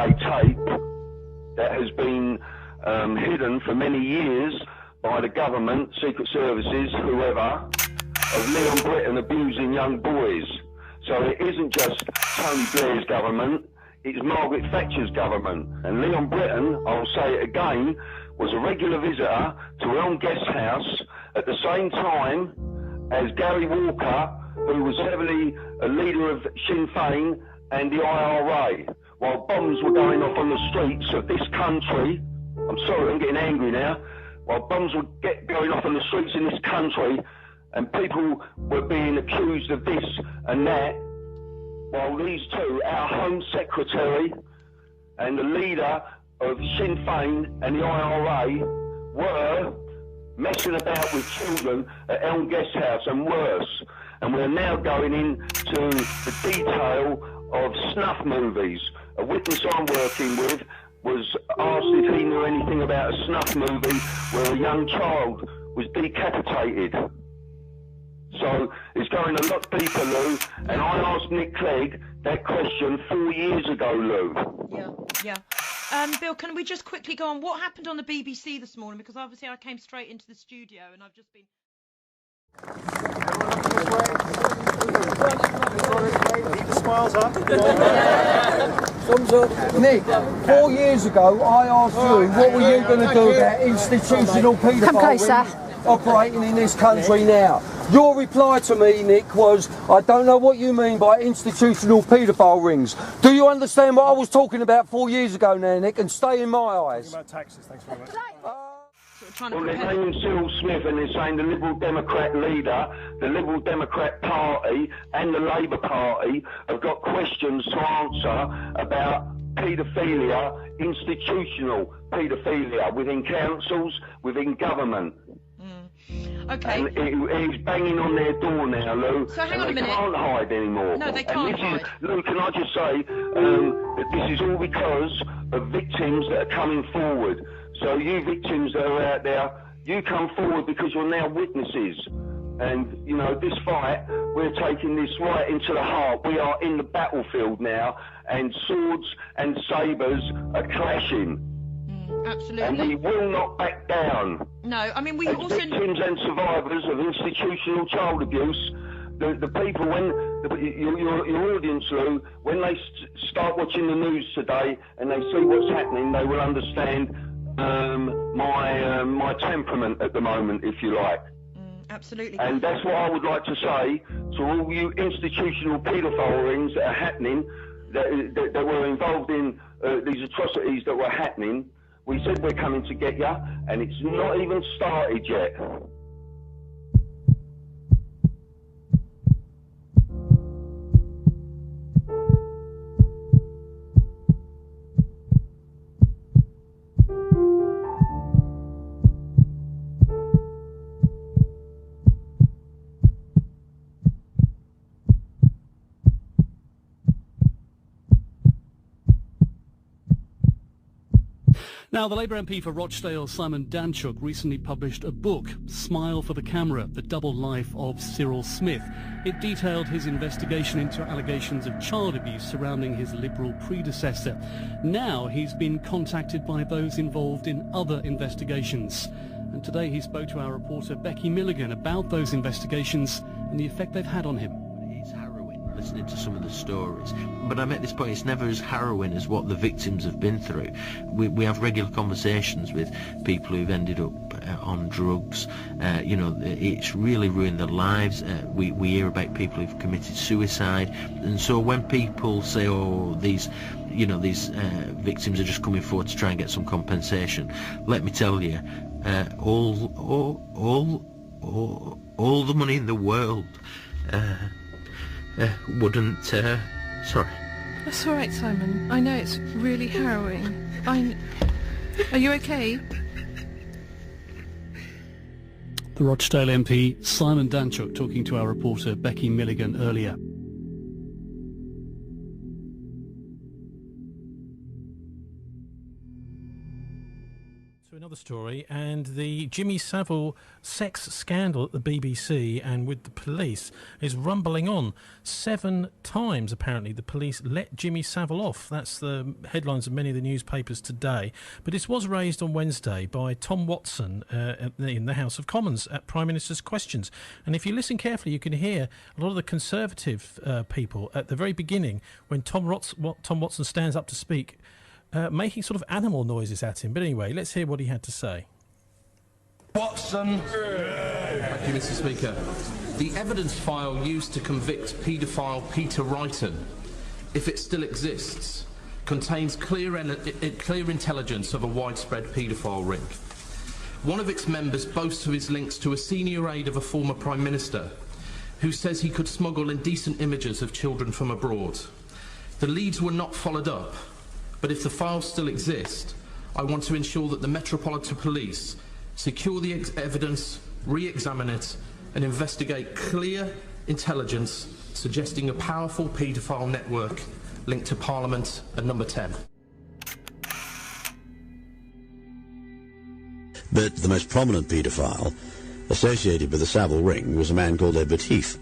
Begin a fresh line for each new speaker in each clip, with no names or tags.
a tape that has been hidden for many years by the government, secret services, whoever, of Leon Britton abusing young boys. So it isn't just Tony Blair's government, it's Margaret Thatcher's government. And Leon Britton, I'll say it again, was a regular visitor to her own guest house at the same time as Gary Walker, who was heavily a leader of Sinn Féin and the IRA, while bombs were going off on the streets of this country. I'm sorry, I'm getting angry now. While bombs were going off on the streets in this country, and people were being accused of this and that, while these two, our Home Secretary and the leader of Sinn Féin and the IRA, were messing about with children at Elm Guest House and worse. And we're now going into the detail of snuff movies. A witness I'm working with was asked if he knew anything about a snuff movie where a young child was decapitated. So it's going a lot deeper, Lou, and I asked Nick Clegg that question 4 years ago, Lou.
Yeah. Bill, can we just quickly go on? What happened on the BBC this morning? Because obviously I came straight into the studio and I've just been...
Keep the smiles up.
Thumbs up. Nick, 4 years ago I asked you what were you going to do about institutional paedophiles operating in this country now. Your reply to me, Nick, was, I don't know what you mean by institutional paedophile rings. Do you understand what I was talking about 4 years ago now, Nick, and stay in my eyes?
Talking about taxes, thanks very much.
Well, they're naming Cyril Smith and they're saying the Liberal Democrat leader, the Liberal Democrat Party and the Labour Party have got questions to answer about paedophilia, institutional paedophilia within councils, within government.
Okay.
And he's banging on their door now, Lou.
So hang on a minute.
They can't hide anymore.
No, they can't hide.
Lou, can I just say that this is all because of victims that are coming forward. So you victims that are out there, you come forward because you're now witnesses. And, you know, this fight, we're taking this right into the heart. We are in the battlefield now, and swords and sabres are clashing.
Absolutely.
And we will not back down.
No, I mean, we
As
also...
victims and survivors of institutional child abuse, the people, when your audience, Lou, when they start watching the news today and they see what's happening, they will understand my temperament at the moment, if you like.
Absolutely.
And that's what I would like to say to all you institutional paedophile rings that are happening, that were involved in these atrocities that were happening. We said we're coming to get you, and it's not even started yet.
Now, the Labour MP for Rochdale, Simon Danchuk, recently published a book, Smile for the Camera, The Double Life of Cyril Smith. It detailed his investigation into allegations of child abuse surrounding his Liberal predecessor. Now he's been contacted by those involved in other investigations. And today he spoke to our reporter Becky Milligan about those investigations and the effect they've had on him.
Listening to some of the stories, but I make this point, it's never as harrowing as what the victims have been through. We have regular conversations with people who've ended up on drugs. You know, it's really ruined their lives. We hear about people who've committed suicide, and so when people say, oh, these victims are just coming forward to try and get some compensation, let me tell you, all the money in the world wouldn't, sorry.
That's all right, Simon. I know it's really harrowing. Are you okay?
The Rochdale MP, Simon Danchuk, talking to our reporter Becky Milligan earlier.
to another story, and the Jimmy Savile sex scandal at the BBC and with the police is rumbling on. 7 times, apparently, the police let Jimmy Savile off. That's the headlines of many of the newspapers today. But this was raised on Wednesday by Tom Watson in the House of Commons at Prime Minister's Questions. And if you listen carefully, you can hear a lot of the Conservative people at the very beginning, when Tom Watson stands up to speak, making sort of animal noises at him. But anyway, let's hear what he had to say.
Watson. Thank you, Mr. Speaker. The evidence file used to convict paedophile Peter Wrighton, if it still exists, contains clear intelligence of a widespread paedophile ring. One of its members boasts of his links to a senior aide of a former Prime Minister, who says he could smuggle indecent images of children from abroad. The leads were not followed up, but if the files still exist, I want to ensure that the Metropolitan Police secure the evidence, re-examine it, and investigate clear intelligence suggesting a powerful paedophile network linked to Parliament and Number 10.
But the most prominent paedophile associated with the Savile ring was a man called Edward Heath,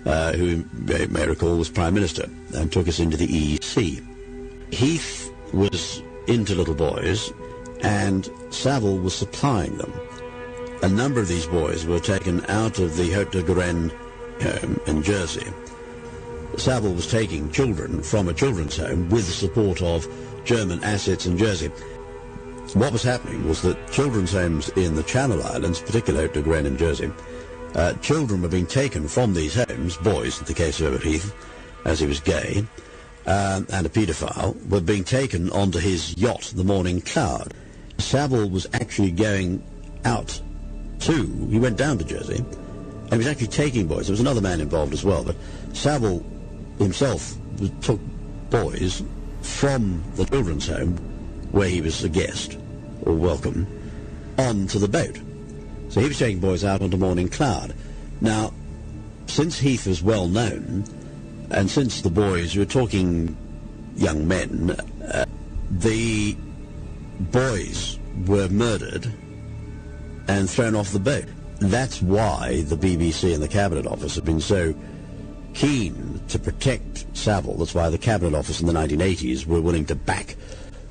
who you may recall was Prime Minister and took us into the EEC. Heath was into little boys, and Savile was supplying them. A number of these boys were taken out of the Haute de Garenne home in Jersey. Savile was taking children from a children's home with the support of German assets in Jersey. What was happening was that children's homes in the Channel Islands, particularly Haute de Garenne in Jersey, children were being taken from these homes, boys in the case of Edward Heath, as he was gay, and a paedophile, were being taken onto his yacht, the Morning Cloud. Savile was actually going out he went down to Jersey, and he was actually taking boys. There was another man involved as well, but Savile himself took boys from the children's home, where he was a guest, or welcome, onto the boat. So he was taking boys out onto Morning Cloud. Now, since Heath was well known, and since the boys were talking young men, the boys were murdered and thrown off the boat. That's why the BBC and the Cabinet Office have been so keen to protect Savile. That's why the Cabinet Office in the 1980s were willing to back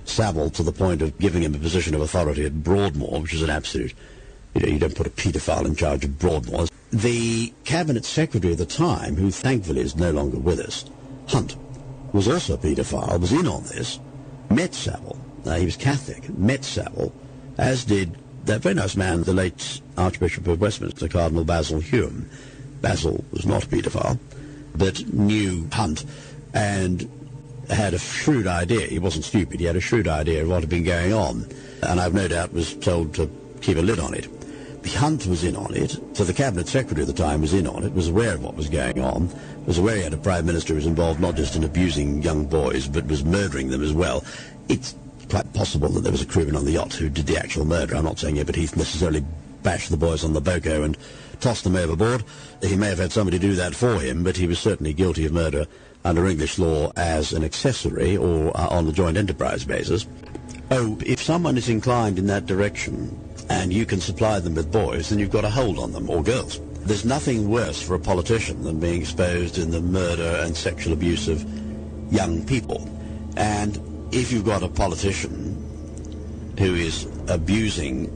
Savile to the point of giving him a position of authority at Broadmoor, which is an absolute, you don't put a paedophile in charge of Broadmoor. The Cabinet Secretary at the time, who thankfully is no longer with us, Hunt, was also a paedophile, was in on this, met Savile. He was Catholic, met Savile, as did that very nice man, the late Archbishop of Westminster, Cardinal Basil Hume. Basil was not a paedophile, but knew Hunt and had a shrewd idea. He wasn't stupid, he had a shrewd idea of what had been going on, and I've no doubt was told to keep a lid on it. Hunt was in on it, so the Cabinet Secretary at the time was in on it, was aware of what was going on, was aware he had a Prime Minister who was involved not just in abusing young boys, but was murdering them as well. It's quite possible that there was a crewman on the yacht who did the actual murder. I'm not saying Edward Heath necessarily bashed the boys on the Boko and tossed them overboard. He may have had somebody do that for him, but he was certainly guilty of murder under English law as an accessory or on a joint enterprise basis. Oh, if someone is inclined in that direction and you can supply them with boys, then you've got a hold on them, or girls. There's nothing worse for a politician than being exposed in the murder and sexual abuse of young people. And if you've got a politician who is abusing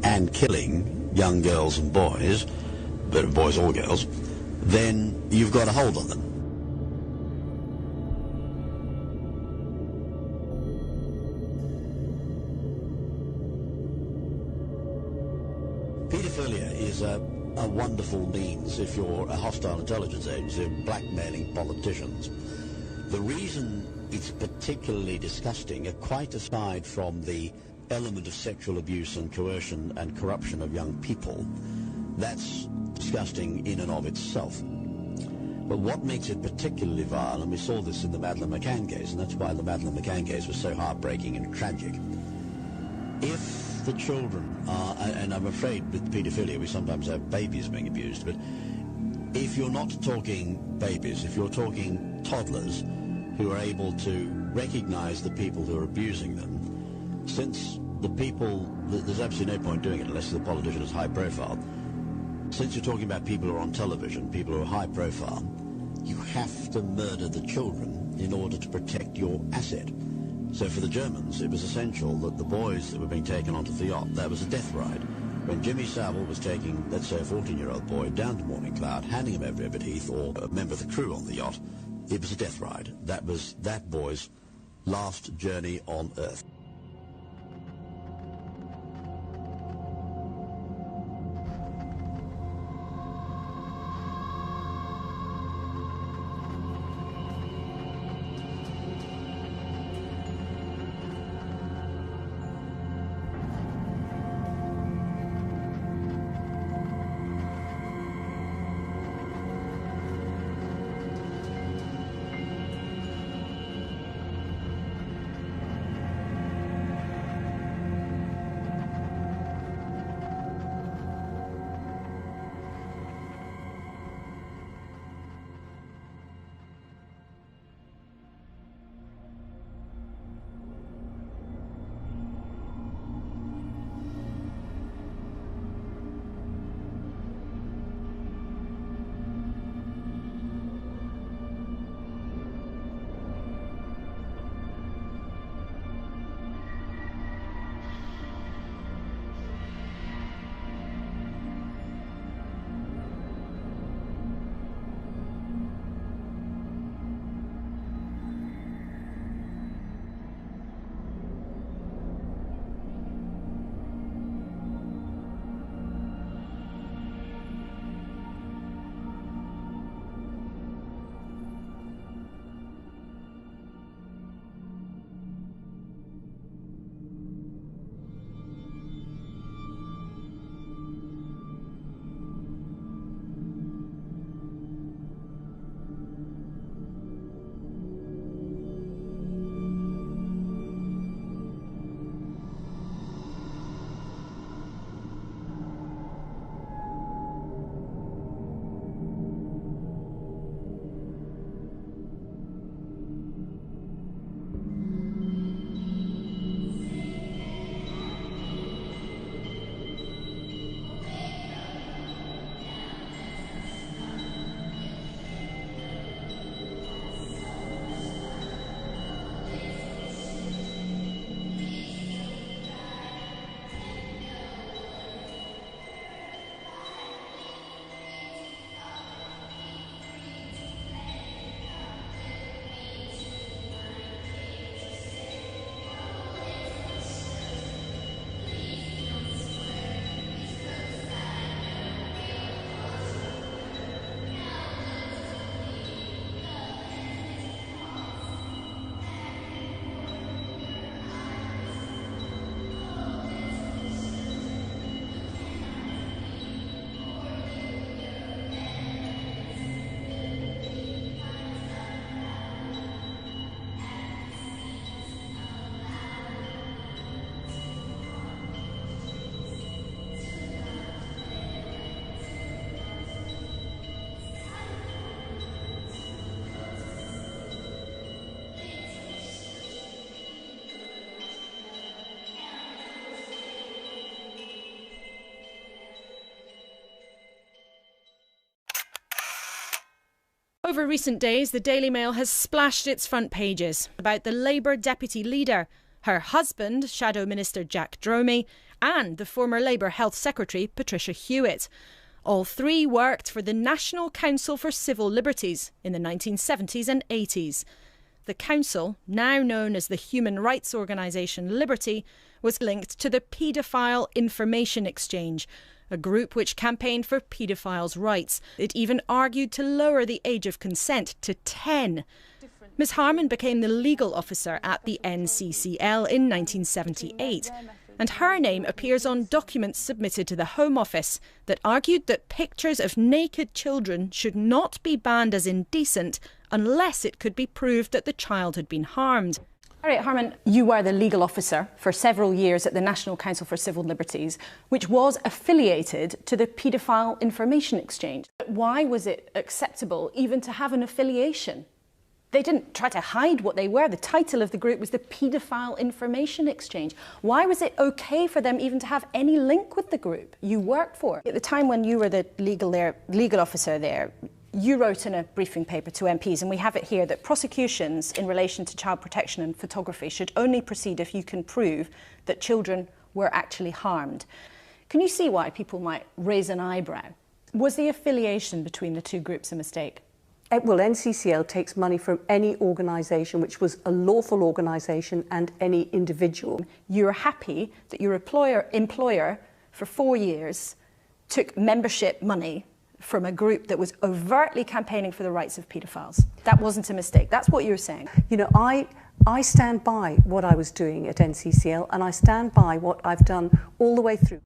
and killing young girls and boys, but boys or girls, then you've got a hold on them. Paedophilia is a wonderful means, if you're a hostile intelligence agency, of blackmailing politicians. The reason it's particularly disgusting, quite aside from the element of sexual abuse and coercion and corruption of young people, that's disgusting in and of itself. But what makes it particularly vile, and we saw this in the Madeleine McCann case, and that's why the Madeleine McCann case was so heartbreaking and tragic, if the children are, and I'm afraid with paedophilia we sometimes have babies being abused, but if you're not talking babies, if you're talking toddlers who are able to recognize the people who are abusing them, since the people, there's absolutely no point doing it unless the politician is high profile. Since you're talking about people who are on television, people who are high profile, you have to murder the children in order to protect your asset. So for the Germans, it was essential that the boys that were being taken onto the yacht, that was a death ride. When Jimmy Savile was taking, let's say, a 14-year-old boy down to Morning Cloud, handing him over to Edward Heath or a member of the crew on the yacht, it was a death ride. That was that boy's last journey on Earth.
Over recent days, the Daily Mail has splashed its front pages about the Labour deputy leader, her husband, Shadow Minister Jack Dromey, and the former Labour Health Secretary Patricia Hewitt. All three worked for the National Council for Civil Liberties in the 1970s and 80s. The council, now known as the human rights organisation Liberty, was linked to the Paedophile Information Exchange, a group which campaigned for paedophiles' rights. It even argued to lower the age of consent to 10. Ms Harman became the legal officer at the NCCL in 1978, and her name appears on documents submitted to the Home Office that argued that pictures of naked children should not be banned as indecent unless it could be proved that the child had been harmed. All right, Harman, you were the legal officer for several years at the National Council for Civil Liberties, which was affiliated to the Paedophile Information Exchange. Why was it acceptable even to have an affiliation? They didn't try to hide what they were. The title of the group was the Paedophile Information Exchange. Why was it okay for them even to have any link with the group you worked for? At the time when you were the legal officer there, you wrote in a briefing paper to MPs, and we have it here, that prosecutions in relation to child protection and photography should only proceed if you can prove that children were actually harmed. Can you see why people might raise an eyebrow? Was the affiliation between the two groups a mistake?
Well, NCCL takes money from any organisation which was a lawful organisation and any individual.
You're happy that your employer for 4 years took membership money from a group that was overtly campaigning for the rights of paedophiles. That wasn't a mistake. That's what you're saying.
You know, I stand by what I was doing at NCCL, and I stand by what I've done all the way through.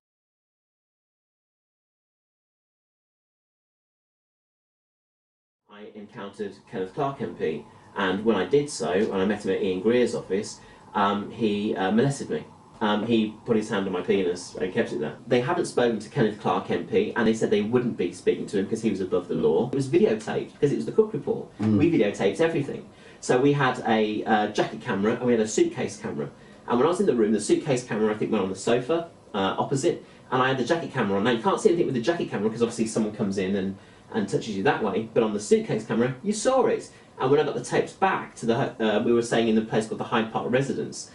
I encountered Kenneth Clarke MP, and when I did so, and I met him at Ian Greer's office, he molested me. He put his hand on my penis and kept it there. They hadn't spoken to Kenneth Clarke MP, and they said they wouldn't be speaking to him because he was above the law. It was videotaped because it was the Cook Report. We videotaped everything. So we had a jacket camera and we had a suitcase camera. And when I was in the room, the suitcase camera I think went on the sofa opposite, and I had the jacket camera on. Now you can't see anything with the jacket camera because obviously someone comes in and touches you that way, but on the suitcase camera you saw it. And when I got the tapes back to the we were staying in the place called the Hyde Park Residence,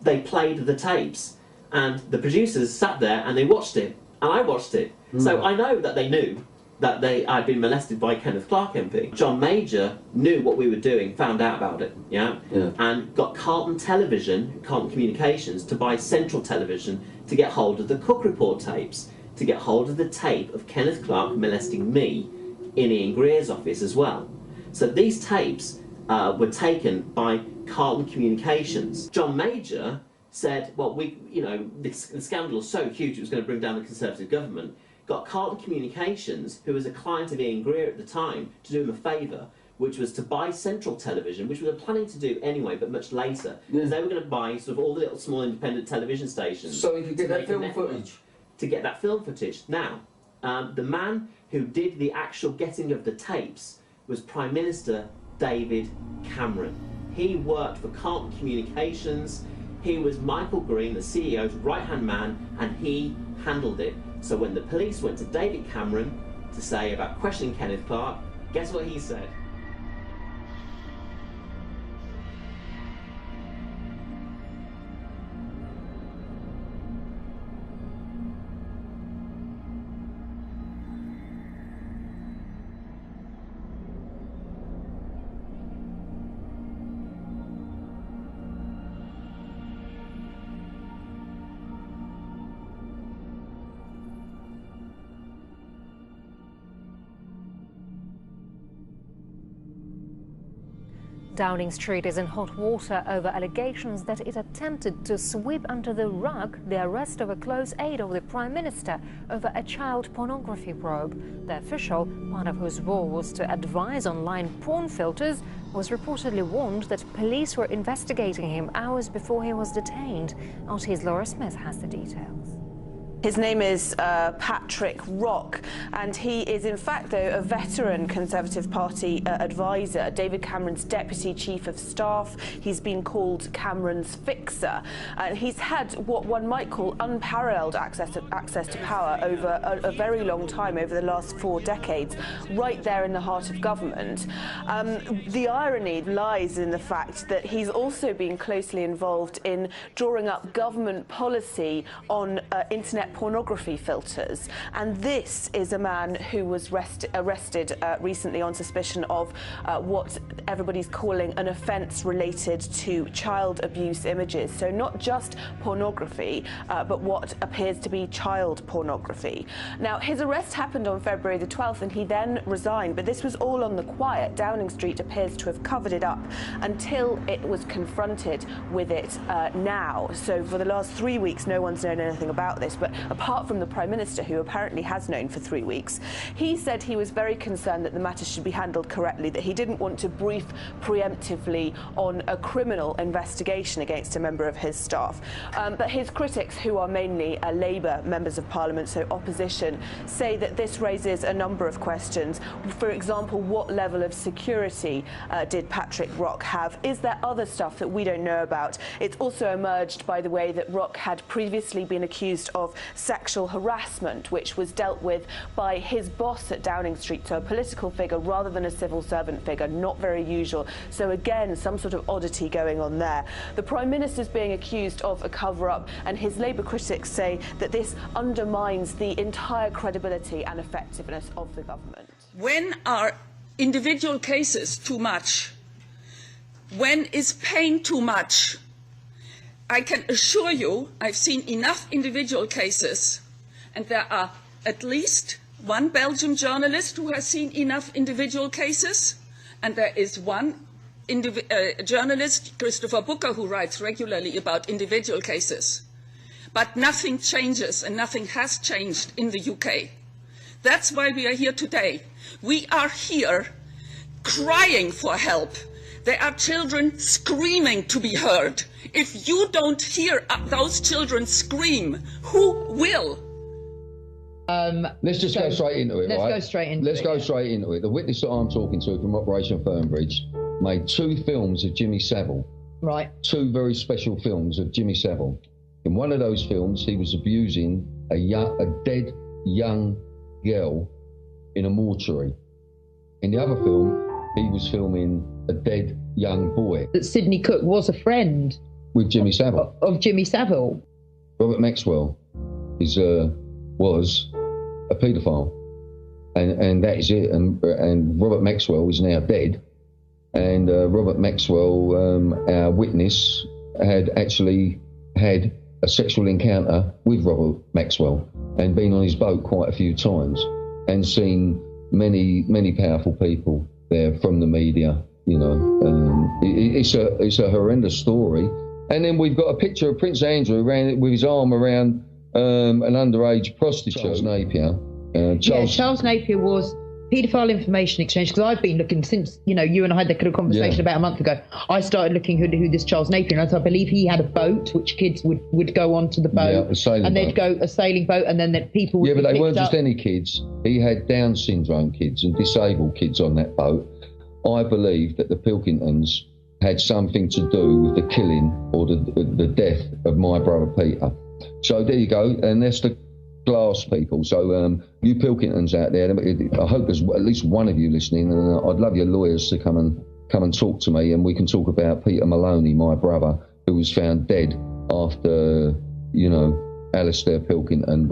they played the tapes, and the producers sat there and they watched it, and I watched it. So I know that they knew that I'd been molested by Kenneth Clarke MP. John Major knew what we were doing, found out about it, and got Carlton Television, Carlton Communications, to buy Central Television to get hold of the Cook Report tapes, to get hold of the tape of Kenneth Clarke molesting me in Ian Greer's office as well. So these tapes were taken by Carlton Communications. John Major said, well, the scandal was so huge it was going to bring down the Conservative government, got Carlton Communications, who was a client of Ian Greer at the time, to do him a favour, which was to buy Central Television, which we were planning to do anyway, but much later. Because they were going to buy sort of all the little small independent television stations.
So you could get that film footage?
To get that film footage. Now, the man who did the actual getting of the tapes was Prime Minister David Cameron. He worked for Carlton Communications. He was Michael Green, the CEO's right-hand man, and he handled it. So when the police went to David Cameron to say about questioning Kenneth Clarke, guess what he said?
Downing Street is in hot water over allegations that it attempted to sweep under the rug the arrest of a close aide of the Prime Minister over a child pornography probe. The official, part of whose role was to advise online porn filters, was reportedly warned that police were investigating him hours before he was detained. RT's Laura Smith has the details.
His name is Patrick Rock, and he is in fact, though, a veteran Conservative Party advisor, David Cameron's Deputy Chief of Staff. He's been called Cameron's fixer, and he's had what one might call unparalleled access to power over a very long time, over the last 4 decades, right there in the heart of government. The irony lies in the fact that he's also been closely involved in drawing up government policy on internet pornography filters, and this is a man who was arrested recently on suspicion of what everybody's calling an offence related to child abuse images. So not just pornography, but what appears to be child pornography. Now, his arrest happened on February the 12th, and he then resigned, but this was all on the quiet. Downing Street appears to have covered it up until it was confronted with it now. So for the last 3 weeks, no one's known anything about this, but apart from the Prime Minister, who apparently has known for 3 weeks. He said he was very concerned that the matter should be handled correctly, that he didn't want to brief preemptively on a criminal investigation against a member of his staff. But his critics, who are mainly Labour members of Parliament, so opposition, say that this raises a number of questions. For example, what level of security did Patrick Rock have? Is there other stuff that we don't know about? It's also emerged, by the way, that Rock had previously been accused of sexual harassment, which was dealt with by his boss at Downing Street, so a political figure rather than a civil servant figure, not very usual. So again, some sort of oddity going on there. The Prime Minister's being accused of a cover-up, and his Labour critics say that this undermines the entire credibility and effectiveness of the government.
When are individual cases too much? When is pain too much? I can assure you I've seen enough individual cases, and there are at least one Belgian journalist who has seen enough individual cases, and there is one journalist, Christopher Booker, who writes regularly about individual cases. But nothing changes, and nothing has changed in the UK. That's why we are here today. We are here crying for help. There are children screaming to be heard. If you don't hear those children scream, who will?
Let's just go straight into it, right?
Let's go straight into it.
Let's go straight into it. The witness that I'm talking to from Operation Fernbridge made 2 films of Jimmy Savile.
Right.
2 very special films of Jimmy Savile. In one of those films, he was abusing a dead young girl in a mortuary. In the other film, he was filming a dead young boy.
That Sidney Cook was a friend
with Jimmy Savile.
Of Jimmy Savile.
Robert Maxwell was a paedophile, and that is it. And Robert Maxwell is now dead. And Robert Maxwell, our witness, had actually had a sexual encounter with Robert Maxwell and been on his boat quite a few times and seen many powerful people there from the media. You know, it's a horrendous story. And then we've got a picture of Prince Andrew with his arm around an underage prostitute, Charles Napier.
Charles Napier was paedophile information exchange, because I've been looking since, you know, you and I had that conversation about a month ago. I started looking who this Charles Napier is. I believe he had a boat which kids would go onto the boat, they'd go a sailing boat, and then that people would
but they weren't
up.
just any kids. He had Down syndrome kids and disabled kids on that boat. I believe that the Pilkingtons had something to do with the killing or the death of my brother Peter. So there you go, and that's the glass people. So you Pilkingtons out there, I hope there's at least one of you listening, and I'd love your lawyers to come and talk to me, and we can talk about Peter Maloney, my brother, who was found dead after, you know, Alistair Pilkington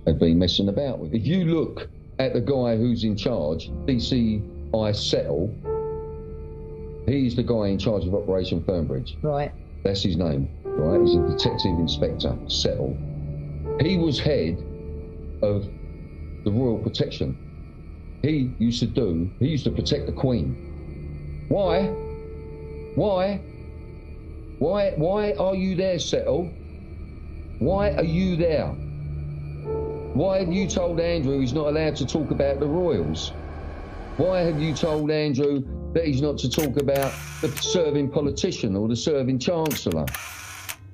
had been messing about with. If you look at the guy who's in charge, DCI Savile, he's the guy in charge of Operation Fernbridge.
Right.
That's his name, right? He's a detective inspector, Savile. He was head of the Royal Protection. He used to protect the Queen. Why are you there, Savile? Why are you there? Why have you told Andrew he's not allowed to talk about the royals? Why have you told Andrew that he's not to talk about the serving politician or the serving chancellor?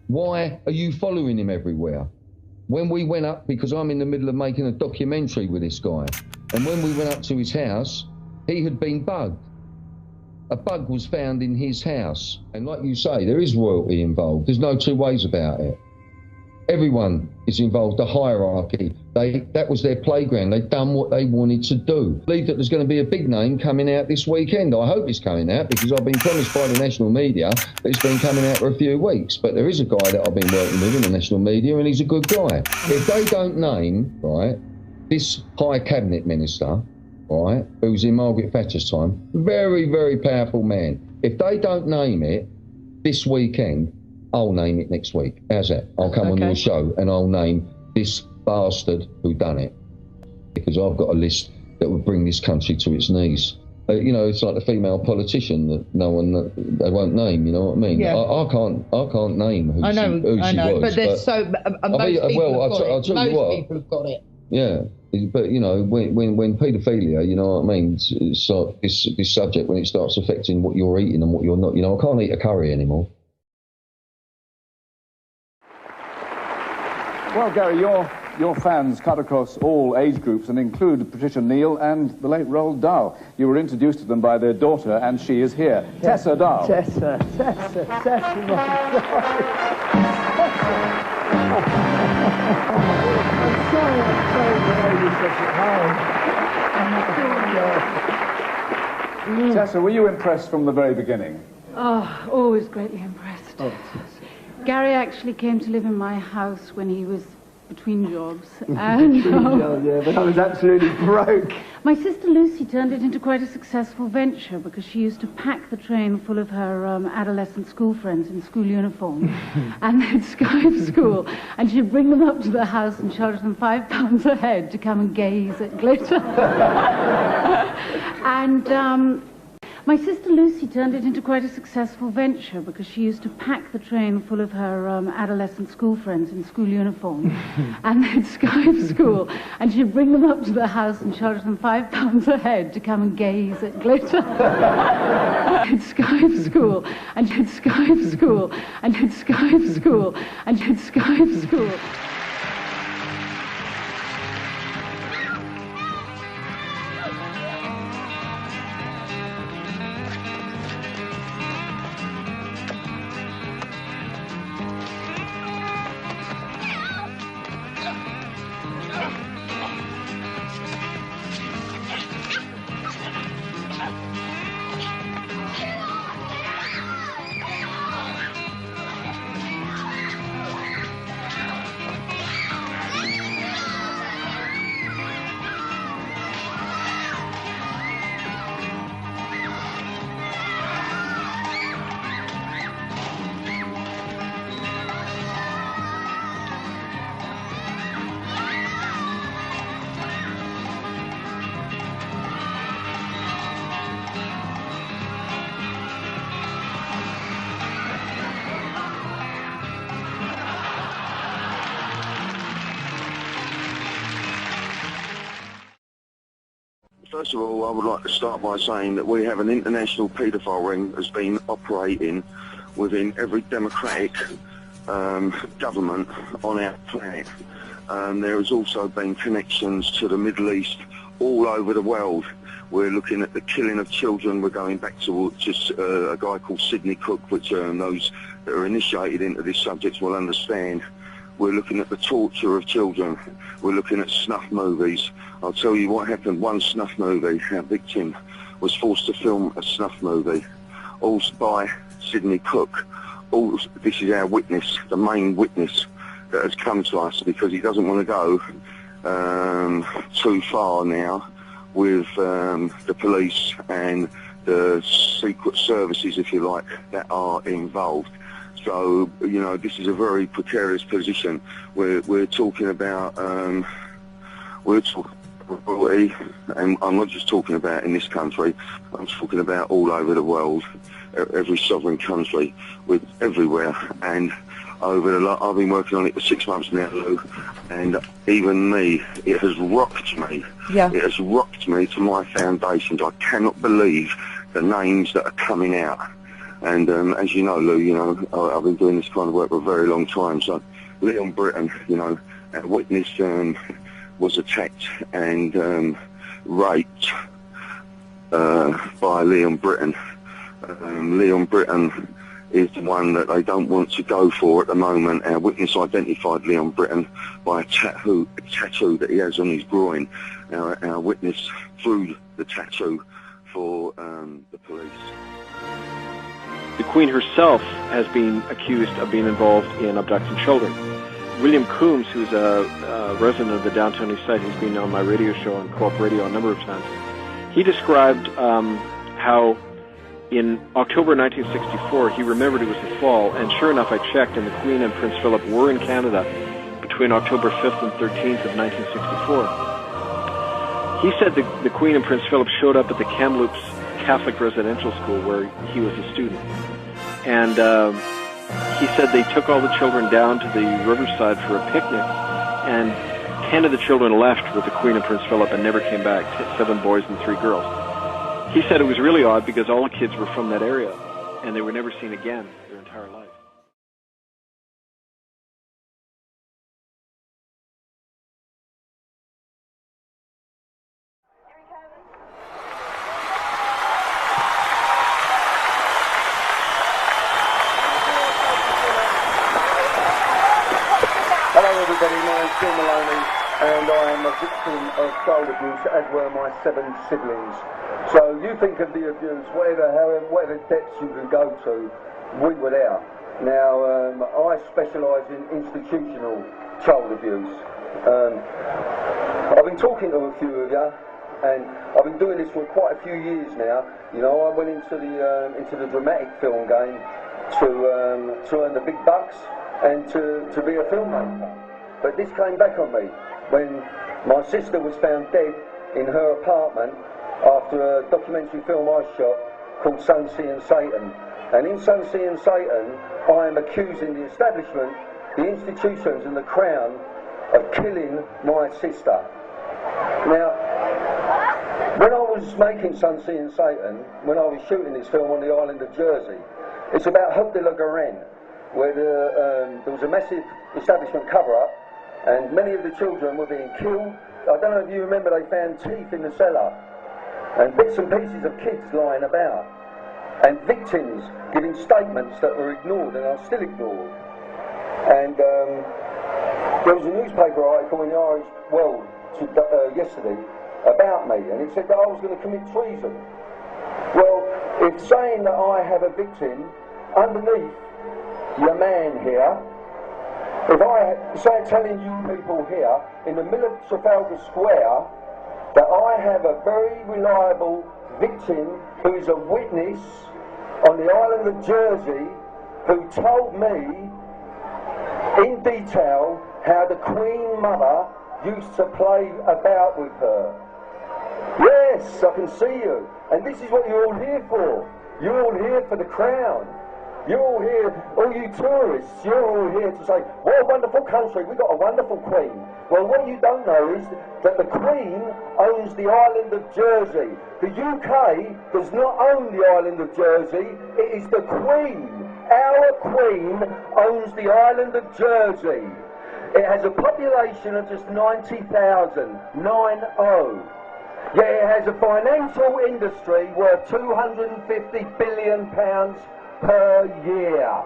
Why are you following him everywhere? When we went up, because I'm in the middle of making a documentary with this guy, and when we went up to his house, he had been bugged. A bug was found in his house. And like you say, there is royalty involved. There's no 2 ways about it. Everyone is involved, the hierarchy. That was their playground. They've done what they wanted to do. I believe that there's going to be a big name coming out this weekend. I hope it's coming out, because I've been promised by the national media that it's been coming out for a few weeks. But there is a guy that I've been working with in the national media, and he's a good guy. If they don't name, right, this high cabinet minister, right, who was in Margaret Thatcher's time, very, very powerful man. If they don't name it this weekend, I'll name it next week. How's that? I'll come on your show and I'll name this bastard who done it. Because I've got a list that would bring this country to its knees. You know, it's like the female politician that they won't name. You know what I mean?
Yeah.
I can't name who
I know,
she was.
but there's most people have got it.
I'll tell you what.
People have got it.
Yeah, but you know, when paedophilia, you know what I mean, so this subject, when it starts affecting what you're eating and what you're not, you know, I can't eat a curry anymore.
Well, Gary, your fans cut across all age groups and include Patricia Neal and the late Roald Dahl. You were introduced to them by their daughter, and she is here, Tessa Dahl.
Tessa, my
Tessa, were you impressed from the very beginning?
Oh, always greatly impressed.
Oh.
Gary actually came to live in my house when he was between jobs. And,
yeah, but I was absolutely broke.
My sister Lucy turned it into quite a successful venture because she used to pack the train full of her adolescent school friends in school uniform. And they'd Skype school. And she'd bring them up to the house and charge them £5 a head to come and gaze at glitter. And my sister Lucy turned it into quite a successful venture because she used to pack the train full of her adolescent school friends in school uniform. And they'd Skype school. And she'd bring them up to the house and charge them £5 a head to come and gaze at glitter. She'd Skype school. And she'd Skype school. And she'd Skype school. And she'd Skype school.
First of all, I would like to start by saying that we have an international paedophile ring that's been operating within every democratic government on our planet. There has also been connections to the Middle East all over the world. We're looking at the killing of children. We're going back to just a guy called Sidney Cook, which those that are initiated into this subject will understand. We're looking at the torture of children. We're looking at snuff movies. I'll tell you what happened. One snuff movie, our victim was forced to film a snuff movie, all by Sidney Cook. This is our witness, the main witness that has come to us, because he doesn't want to go too far now with the police and the secret services, if you like, that are involved. So, you know, this is a very precarious position. We're talking about, royalty, and I'm not just talking about in this country, I'm talking about all over the world, every sovereign country, with everywhere. And I've been working on it for 6 months now, Lou, and even me, it has rocked me. Yeah. It has rocked me to my foundations. I cannot believe the names that are coming out. And as you know, Lou, you know, I've been doing this kind of work for a very long time. So Leon Britton, you know, a witness was attacked and raped by Leon Britton. Leon Britton is the one that they don't want to go for at the moment. Our witness identified Leon Britton by a tattoo that he has on his groin. Our witness threw the tattoo for the police.
The Queen herself has been accused of being involved in abducting children. William Coombs, who's a resident of the downtown east side, who's been on my radio show on Co-op Radio a number of times, he described how in October 1964 he remembered it was the fall, and sure enough I checked, and the Queen and Prince Philip were in Canada between October 5th and 13th of 1964. He said the Queen and Prince Philip showed up at the Kamloops Catholic Residential School where he was a student. And he said they took all the children down to the riverside for a picnic, and 10 of the children left with the Queen and Prince Philip and never came back, 7 boys and 3 girls. He said it was really odd because all the kids were from that area, and they were never seen again their entire life.
Hello everybody, my name's Phil Maloney and I am a victim of child abuse, as were my 7 siblings. So you think of the abuse, whatever depths you can go to, we were there. Now I specialise in institutional child abuse. I've been talking to a few of you, and I've been doing this for quite a few years now. You know, I went into the dramatic film game to earn the big bucks and to be a filmmaker. But this came back on me when my sister was found dead in her apartment after a documentary film I shot called Sun, Sea and Satan. And in Sun, Sea and Satan, I am accusing the establishment, the institutions and the Crown of killing my sister. Now, when I was making Sun, Sea and Satan, when I was shooting this film on the island of Jersey, it's about Hope de la Garenne, where there was a massive establishment cover-up and many of the children were being killed. I don't know if you remember, they found teeth in the cellar and bits and pieces of kids lying about and victims giving statements that were ignored and are still ignored. And there was a newspaper article in the Irish World yesterday about me, and it said that I was going to commit treason. Well, it's saying that I have a victim underneath your man here, if I say telling you people here in the middle of Trafalgar Square that I have a very reliable victim who is a witness on the island of Jersey who told me in detail how the Queen Mother used to play about with her. Yes, I can see you. And this is what you're all here for. You're all here for the Crown. You're all here, all you tourists, you're all here to say, what a wonderful country, we've got a wonderful Queen. Well, what you don't know is that the Queen owns the island of Jersey. The UK does not own the island of Jersey, it is the Queen. Our Queen owns the island of Jersey. It has a population of just 90,000, 9-0. Yet it has a financial industry worth £250 billion per year.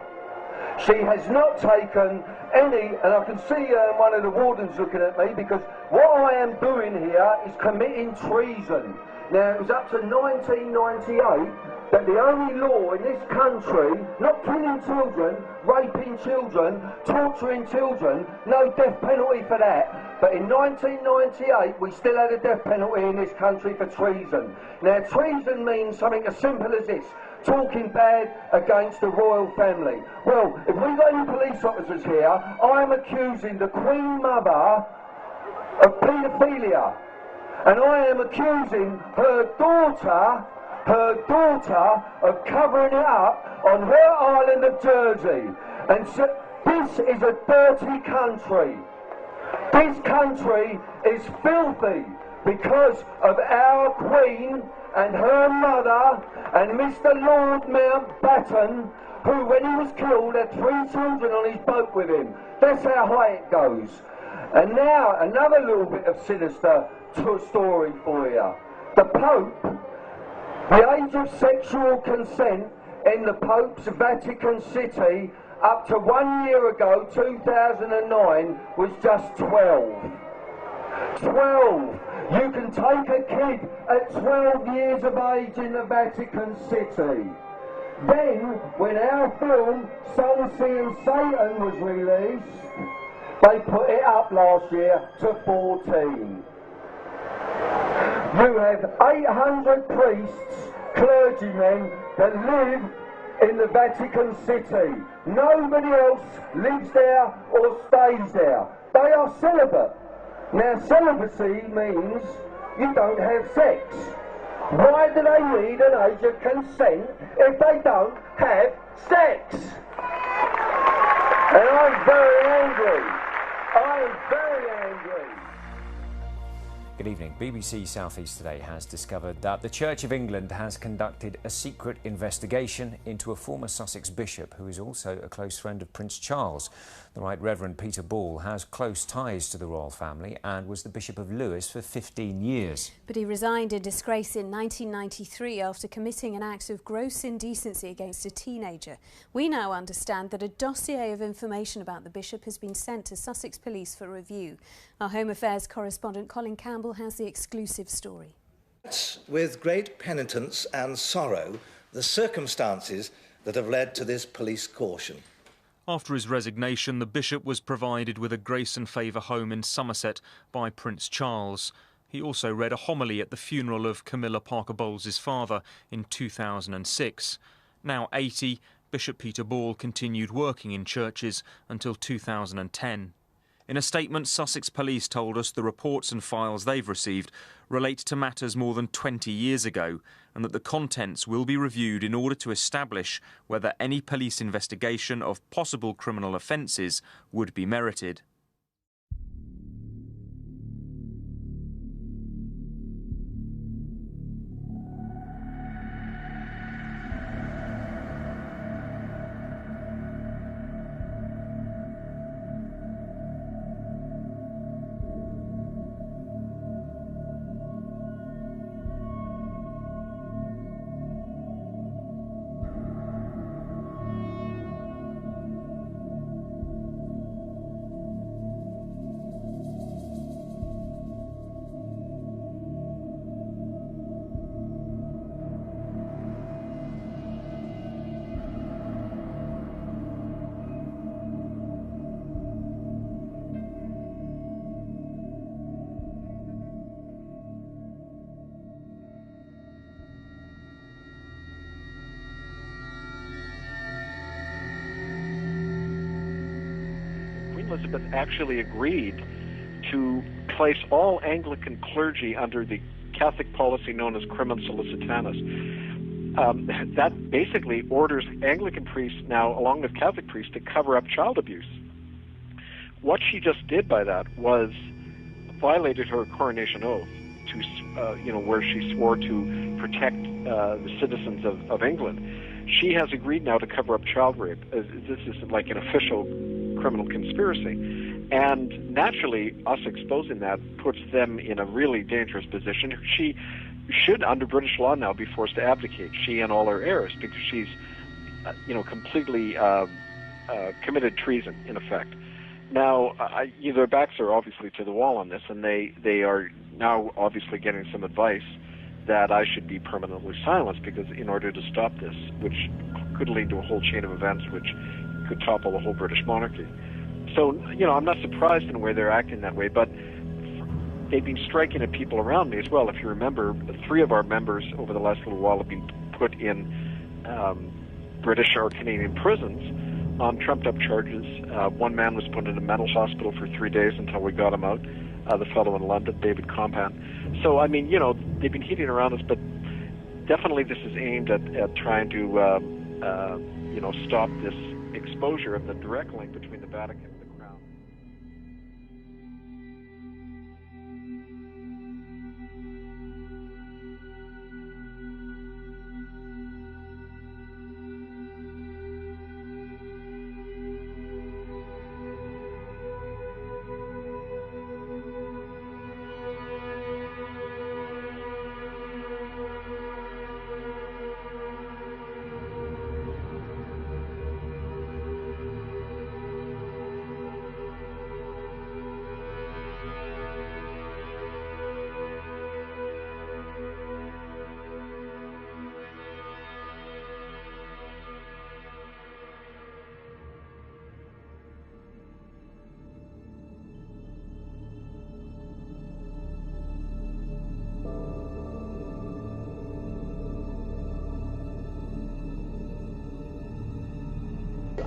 She has not taken any, and I can see one of the wardens looking at me, because what I am doing here is committing treason. Now, it was up to 1998 that the only law in this country, not killing children, raping children, torturing children, no death penalty for that. But in 1998, we still had a death penalty in this country for treason. Now, treason means something as simple as this: talking bad against the royal family. Well, if we've got any police officers here, I am accusing the Queen Mother of paedophilia. And I am accusing her daughter of covering it up on her island of Jersey. And so, this is a dirty country. This country is filthy because of our Queen and her mother and Mr. Lord Mountbatten, who, when he was killed, had 3 children on his boat with him. That's how high it goes. And now, another little bit of sinister story for you. The Pope, the age of sexual consent in the Pope's Vatican City up to 1 year ago, 2009, was just 12. 12. You can take a kid at 12 years of age in the Vatican City. Then, when our film Sun, Sea and Satan was released, they put it up last year to 14. You have 800 priests, clergymen that live in the Vatican City. Nobody else lives there or stays there. They are celibate. Now, celibacy means you don't have sex. Why do they need an age of consent if they don't have sex? And I'm very angry. I am very angry.
Good evening. BBC South East Today has discovered that the Church of England has conducted a secret investigation into a former Sussex bishop who is also a close friend of Prince Charles. The Right Reverend Peter Ball has close ties to the royal family and was the Bishop of Lewes for 15 years.
But he resigned in disgrace in 1993 after committing an act of gross indecency against a teenager. We now understand that a dossier of information about the bishop has been sent to Sussex Police for review. Our Home Affairs correspondent Colin Campbell has the exclusive story.
With great penitence and sorrow, the circumstances that have led to this police caution.
After his resignation, the bishop was provided with a grace and favour home in Somerset by Prince Charles. He also read a homily at the funeral of Camilla Parker Bowles' father in 2006. Now 80, Bishop Peter Ball continued working in churches until 2010. In a statement, Sussex Police told us the reports and files they've received relate to matters more than 20 years ago and that the contents will be reviewed in order to establish whether any police investigation of possible criminal offences would be merited.
Elizabeth actually agreed to place all Anglican clergy under the Catholic policy known as Crimen Sollicitanis. That basically orders Anglican priests now, along with Catholic priests, to cover up child abuse. What she just did by that was violated her coronation oath, where she swore to protect the citizens of England. She has agreed now to cover up child rape. This is like an official criminal conspiracy. And naturally, us exposing that puts them in a really dangerous position. She should, under British law now, be forced to abdicate, she and all her heirs, because she's, completely committed treason, in effect. Now, their backs are obviously to the wall on this, and they are now obviously getting some advice that I should be permanently silenced, because in order to stop this, which could lead to a whole chain of events which could topple the whole British monarchy. So, I'm not surprised in a way they're acting that way, but they've been striking at people around me as well. If you remember, 3 of our members over the last little while have been put in British or Canadian prisons on trumped-up charges. One man was put in a mental hospital for 3 days until we got him out, the fellow in London, David Compan. So, they've been hitting around us, but definitely this is aimed at trying to, stop this exposure of the direct link between the Vatican and the Crown.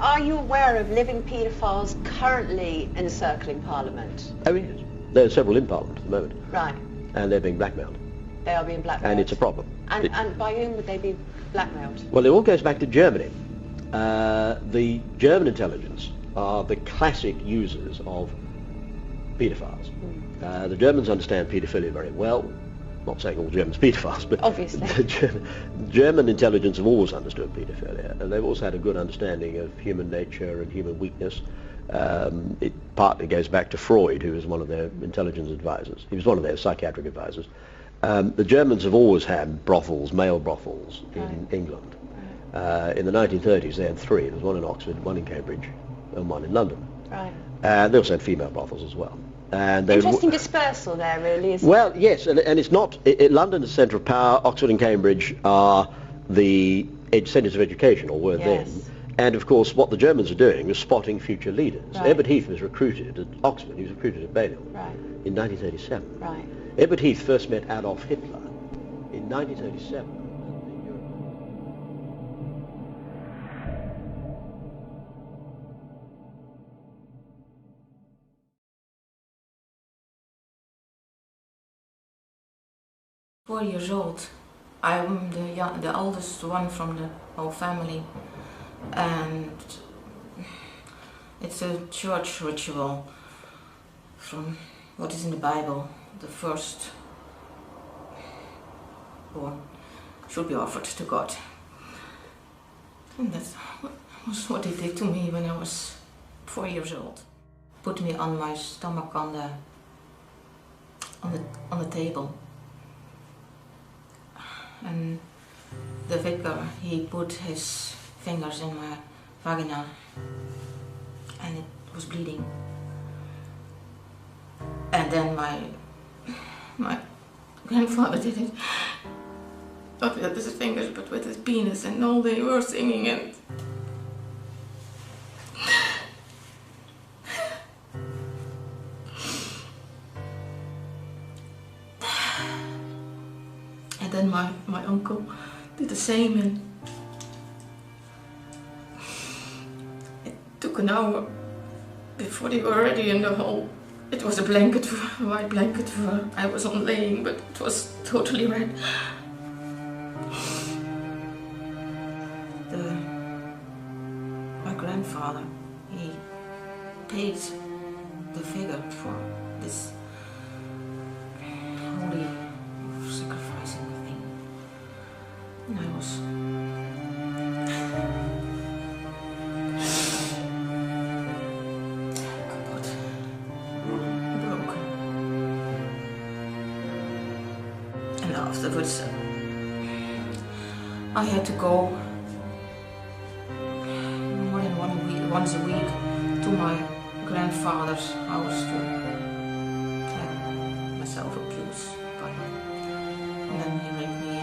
Are you aware of living paedophiles currently encircling Parliament?
Oh, yes. There are several in Parliament at the moment.
Right.
and they're being blackmailed.
They are being blackmailed.
And it's a problem.
And by whom would they be blackmailed?
Well, it all goes back to Germany. The German intelligence are the classic users of paedophiles. The Germans understand paedophilia very well. Not saying all Germans are paedophiles, but
obviously.
the German intelligence have always understood paedophilia, and they've also had a good understanding of human nature and human weakness. It partly goes back to Freud, who was one of their intelligence advisors. He was one of their psychiatric advisors. The Germans have always had brothels, male brothels, in England. In the 1930s they had 3. There was one in Oxford, one in Cambridge, and one in London.
Right.
They also had female brothels as well. And
interesting dispersal there, really, isn't
well, yes, and it's not... London is the centre of power. Oxford and Cambridge are the centres of education, or were then. And, of course, what the Germans are doing is spotting future leaders.
Right.
Edward Heath was recruited at Oxford. He was recruited at Balliol in 1937.
Right.
Edward Heath first met Adolf Hitler in 1937.
"4 years old. I'm the oldest one from the whole family, and it's a church ritual from what is in the Bible. The first born should be offered to God, and that was what they did to me when I was 4 years old. Put me on my stomach on the table. And the vicar, he put his fingers in my vagina, and it was bleeding. And then my grandfather did it, not with his fingers, but with his penis, and all they were singing, and then my uncle did the same, and it took an hour before they were ready in the hole. It was a blanket, a white blanket where I was on laying, but it was totally red. My grandfather, he paid the figure for this holy sacrificing thing. And I was broken. And afterwards I had to go more than once a week to my grandfather's house to have myself abused by him. And then he raped me.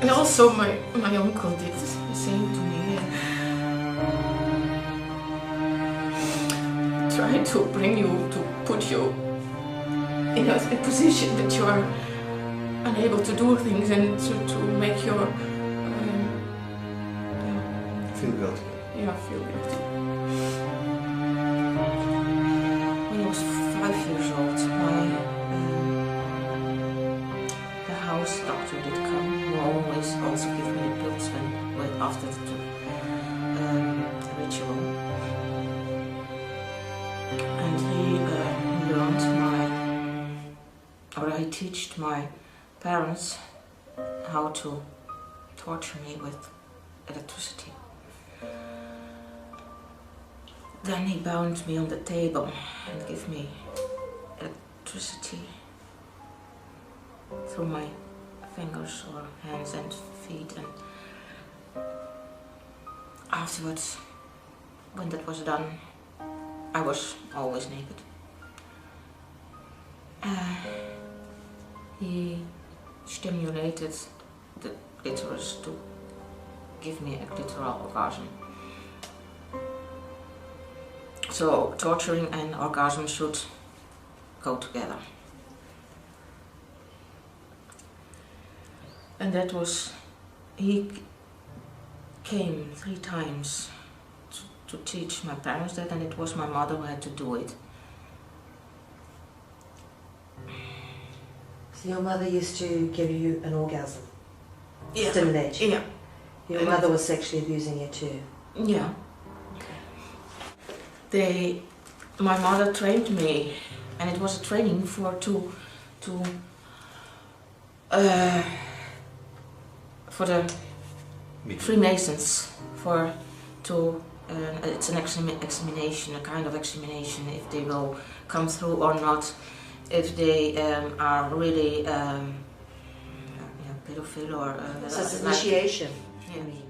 And also my uncle did the same to me. And tried to bring you, to put you in a position that you are unable to do things, and to make your
feel guilty.
Yeah, feel guilty. When I was 5 years old, the house doctor did come, who always also gave me the pills after the ritual. And he learned he taught my parents how to torture me with electricity. Then he bound me on the table and gave me electricity through my fingers or hands and feet, and afterwards, when that was done, I was always naked. He stimulated the clitoris to give me a clitoral orgasm. So torturing and orgasm should go together. And he came 3 times to teach my parents that, and it was my mother who had to do it.
So your mother used to give you an orgasm?
Yeah.
Stimulate you?
Yeah.
Your mother was sexually abusing you too?
Yeah. My mother trained me, and it was a training for the Freemasons, it's an examination, a kind of examination, if they will come through or not, if they are really pedophile or...
So it's initiation, you mean?